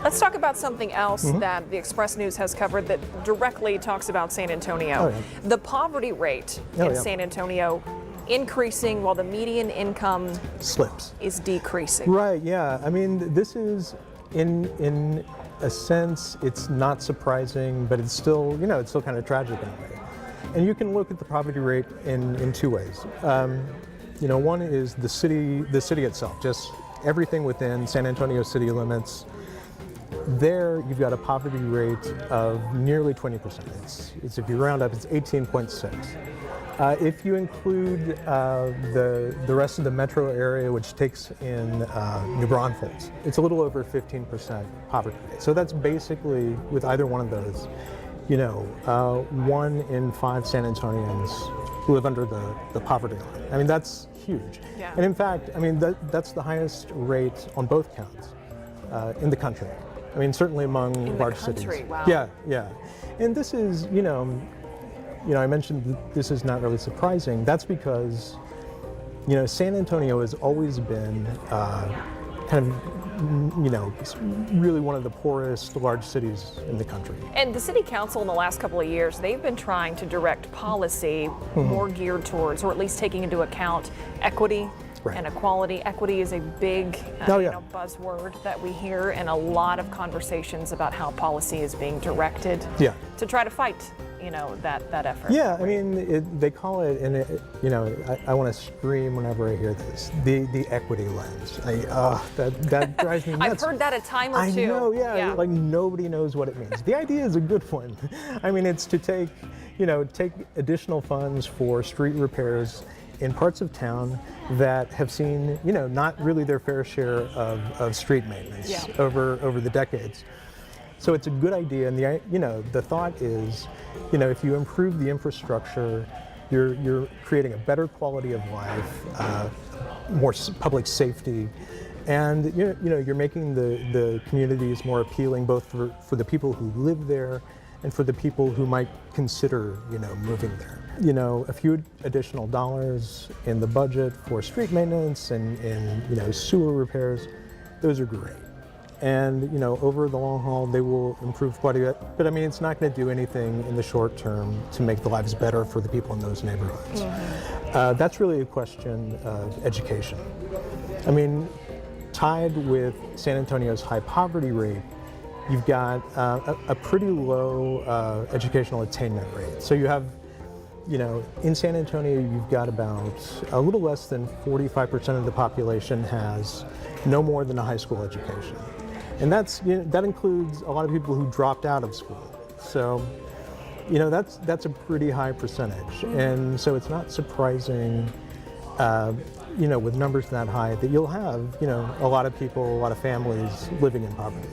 Let's talk about something else that the Express News has covered that directly talks about San Antonio. The poverty rate in San Antonio increasing while the median income slips is decreasing. Right, yeah. I mean, this is in a sense, it's not surprising, but it's still, it's still kind of tragic in a way. And you can look at the poverty rate in two ways. One is the city itself, just everything within San Antonio city limits. There, you've got a poverty rate of nearly 20%. It's if you round up, it's 18.6. If you include the rest of the metro area, which takes in New Braunfels, it's a little over 15% poverty rate. So that's basically, with either one of those, 1 in 5 San Antonians live under the poverty line. I mean, that's huge. Yeah. And in fact, I mean, that's the highest rate on both counts in the country. I mean, certainly among large cities. Wow. Yeah, yeah. And this is, I mentioned that this is not really surprising. That's because, San Antonio has always been it's really one of the poorest large cities in the country. And the city council in the last couple of years, they've been trying to direct policy more geared towards, or at least taking into account, equity and equality. Equity is a big buzzword that we hear in a lot of conversations about how policy is being directed to try to fight that effort. Yeah, I mean, they call it, and I want to scream whenever I hear this, the equity lens. That drives me nuts. I've heard that a time or two. I know, yeah, like nobody knows what it means. The idea is a good one. I mean, it's to take additional funds for street repairs in parts of town that have seen, not really their fair share of street maintenance over the decades. So it's a good idea, and the thought is, if you improve the infrastructure, you're creating a better quality of life, more public safety, and you're making the communities more appealing, both for the people who live there and for the people who might consider moving there. A few additional dollars in the budget for street maintenance and sewer repairs, those are great. And over the long haul, they will improve quite a bit. But I mean, it's not going to do anything in the short term to make the lives better for the people in those neighborhoods. That's really a question of education. I mean, tied with San Antonio's high poverty rate, you've got a pretty low educational attainment rate. So you have, in San Antonio, you've got about a little less than 45% of the population has no more than a high school education. And that includes a lot of people who dropped out of school. So, that's a pretty high percentage. And so it's not surprising, with numbers that high, that you'll have, a lot of people, a lot of families living in poverty.